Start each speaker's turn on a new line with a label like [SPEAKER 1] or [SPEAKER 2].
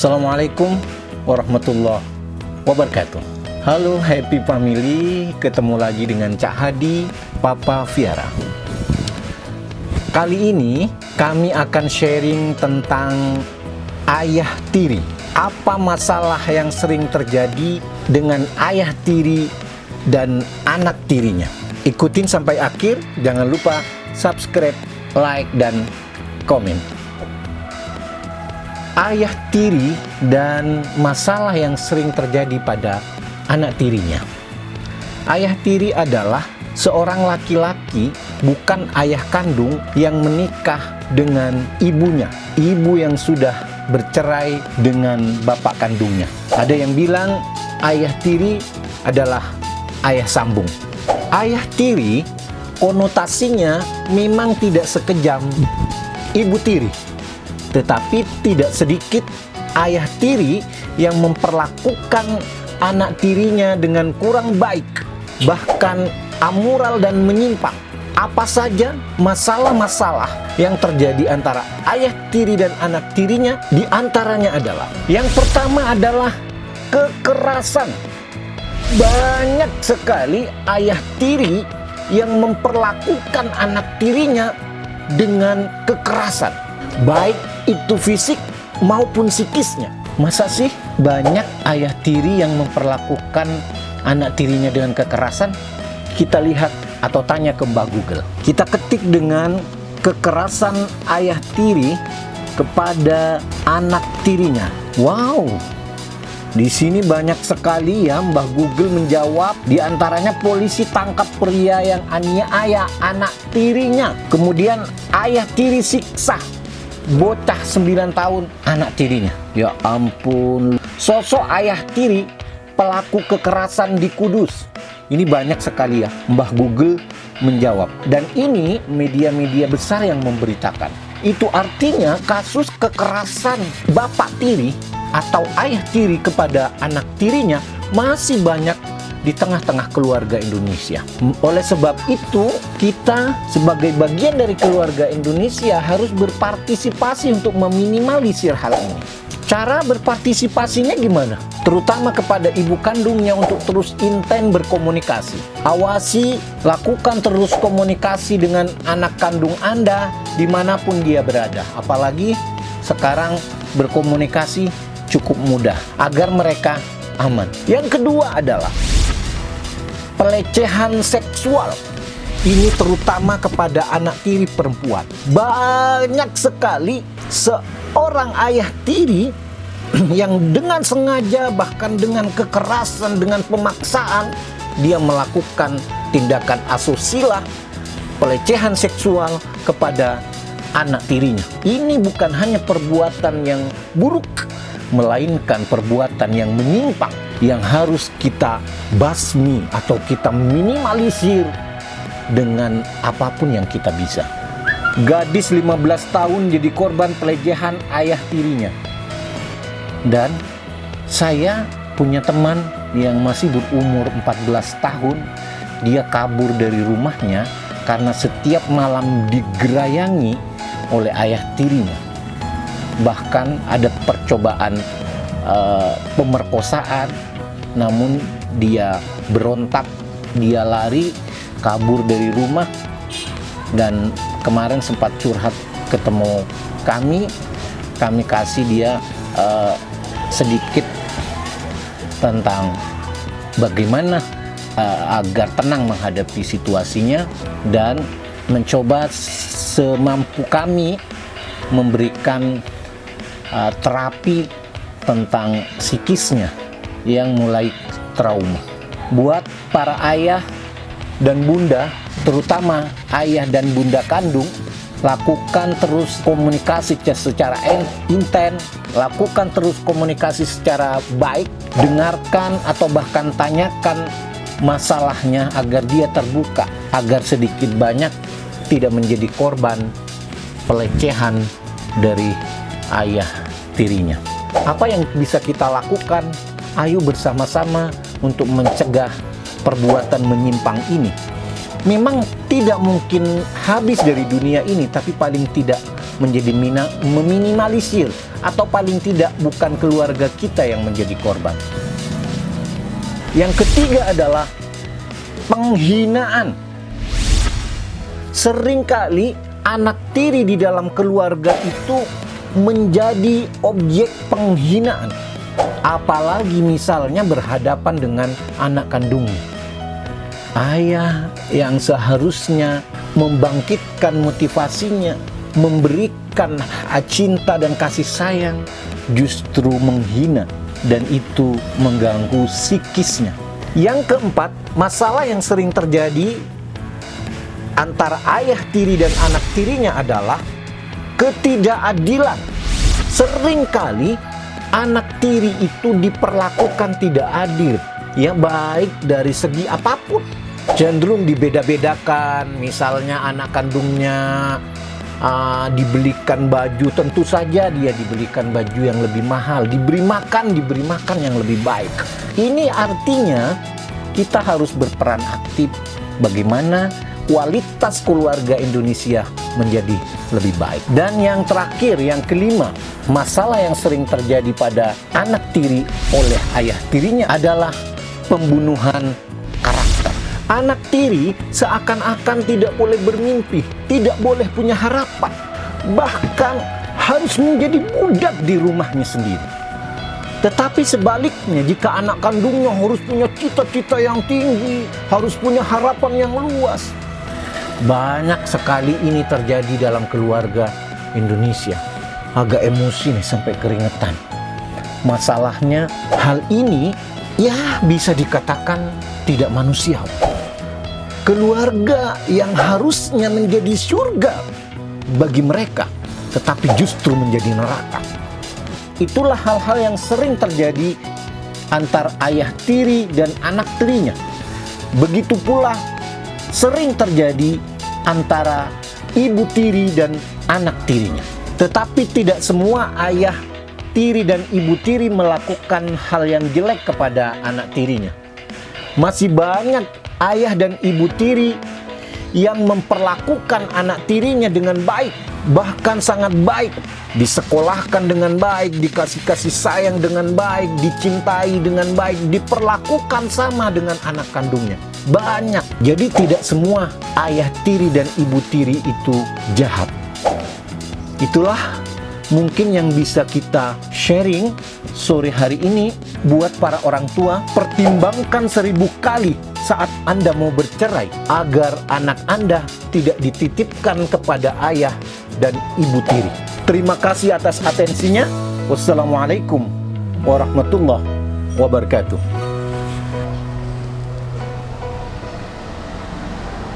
[SPEAKER 1] Assalamualaikum warahmatullahi wabarakatuh. Halo happy family, ketemu lagi dengan Cak Hadi, Papa Viara. Kali ini kami akan sharing tentang ayah tiri. Apa masalah yang sering terjadi dengan ayah tiri dan anak tirinya? Ikutin sampai akhir, jangan lupa subscribe, like, dan komen. Ayah tiri dan masalah yang sering terjadi pada anak tirinya. Ayah tiri adalah seorang laki-laki, bukan ayah kandung, yang menikah dengan ibunya, ibu yang sudah bercerai dengan bapak kandungnya. Ada yang bilang ayah tiri adalah ayah sambung. Ayah tiri konotasinya memang tidak sekejam ibu tiri, tetapi tidak sedikit ayah tiri yang memperlakukan anak tirinya dengan kurang baik, bahkan amoral dan menyimpang. Apa saja masalah-masalah yang terjadi antara ayah tiri dan anak tirinya? Di antaranya adalah, yang pertama adalah kekerasan. Banyak sekali ayah tiri yang memperlakukan anak tirinya dengan kekerasan, baik itu fisik maupun psikisnya. Masa sih banyak ayah tiri yang memperlakukan anak tirinya dengan kekerasan? Kita lihat atau tanya ke Mbak Google. Kita ketik dengan kekerasan ayah tiri kepada anak tirinya. Wow, di sini banyak sekali ya Mbak Google menjawab. Di antaranya, polisi tangkap pria yang aniaya anak tirinya. Kemudian ayah tiri siksa bocah 9 tahun anak tirinya. Ya ampun. Sosok ayah tiri pelaku kekerasan di Kudus. Ini banyak sekali ya Mbah Google menjawab. Dan ini media-media besar yang memberitakan. Itu artinya kasus kekerasan bapak tiri atau ayah tiri kepada anak tirinya masih banyak di tengah-tengah keluarga Indonesia. Oleh sebab itu, kita sebagai bagian dari keluarga Indonesia harus berpartisipasi untuk meminimalisir hal ini. Cara berpartisipasinya gimana? Terutama kepada ibu kandungnya untuk terus intens berkomunikasi. Awasi, lakukan terus komunikasi dengan anak kandung Anda dimanapun dia berada. Apalagi sekarang berkomunikasi cukup mudah agar mereka aman. Yang kedua adalah pelecehan seksual. Ini terutama kepada anak tiri perempuan. Banyak sekali seorang ayah tiri yang dengan sengaja, bahkan dengan kekerasan, dengan pemaksaan, dia melakukan tindakan asusila, pelecehan seksual kepada anak tirinya. Ini bukan hanya perbuatan yang buruk, melainkan perbuatan yang menyimpang, yang harus kita basmi atau kita minimalisir dengan apapun yang kita bisa. Gadis 15 tahun jadi korban pelecehan ayah tirinya. Dan saya punya teman yang masih berumur 14 tahun. Dia kabur dari rumahnya karena setiap malam digerayangi oleh ayah tirinya. Bahkan ada percobaan pemerkosaan, namun dia berontak, dia lari, kabur dari rumah. Dan kemarin sempat curhat ketemu kami kasih dia sedikit tentang bagaimana agar tenang menghadapi situasinya, dan mencoba semampu kami memberikan terapi tentang psikisnya yang mulai trauma. Buat para ayah dan bunda, terutama ayah dan bunda kandung, lakukan terus komunikasi secara intens, lakukan terus komunikasi secara baik, dengarkan atau bahkan tanyakan masalahnya agar dia terbuka, agar sedikit banyak tidak menjadi korban pelecehan dari ayah tirinya. Apa yang bisa kita lakukan? Ayo bersama-sama untuk mencegah perbuatan menyimpang ini. Memang tidak mungkin habis dari dunia ini, tapi paling tidak menjadi meminimalisir atau paling tidak bukan keluarga kita yang menjadi korban. Yang ketiga adalah penghinaan. Seringkali anak tiri di dalam keluarga itu menjadi objek penghinaan, apalagi misalnya berhadapan dengan anak kandungnya. Ayah yang seharusnya membangkitkan motivasinya, memberikan cinta dan kasih sayang, justru menghina, dan itu mengganggu psikisnya. Yang keempat, masalah yang sering terjadi antara ayah tiri dan anak tirinya adalah ketidakadilan. Seringkali anak tiri itu diperlakukan tidak adil, ya, baik dari segi apapun. Cenderung dibeda-bedakan, misalnya anak kandungnya dibelikan baju, tentu saja dia dibelikan baju yang lebih mahal, diberi makan yang lebih baik. Ini artinya kita harus berperan aktif bagaimana kualitas keluarga Indonesia menjadi lebih baik. Dan yang terakhir, yang kelima, masalah yang sering terjadi pada anak tiri oleh ayah tirinya adalah pembunuhan karakter. Anak tiri seakan-akan tidak boleh bermimpi, tidak boleh punya harapan, bahkan harus menjadi budak di rumahnya sendiri. Tetapi sebaliknya, jika anak kandungnya harus punya cita-cita yang tinggi, harus punya harapan yang luas. Banyak sekali ini terjadi dalam keluarga Indonesia. Agak emosi nih, sampai keringetan. Masalahnya, hal ini ya bisa dikatakan tidak manusiawi. Keluarga yang harusnya menjadi surga bagi mereka, tetapi justru menjadi neraka. Itulah hal-hal yang sering terjadi antar ayah tiri dan anak tirinya. Begitu pula sering terjadi antara ibu tiri dan anak tirinya. Tetapi tidak semua ayah tiri dan ibu tiri melakukan hal yang jelek kepada anak tirinya. Masih banyak ayah dan ibu tiri yang memperlakukan anak tirinya dengan baik, bahkan sangat baik. Disekolahkan dengan baik, dikasih kasih sayang dengan baik, dicintai dengan baik, diperlakukan sama dengan anak kandungnya. Banyak. Jadi tidak semua ayah tiri dan ibu tiri itu jahat. Itulah mungkin yang bisa kita sharing sore hari ini buat para orang tua. Pertimbangkan 1000 kali saat Anda mau bercerai agar anak Anda tidak dititipkan kepada ayah dan ibu tiri. Terima kasih atas atensinya. Wassalamualaikum warahmatullahi wabarakatuh.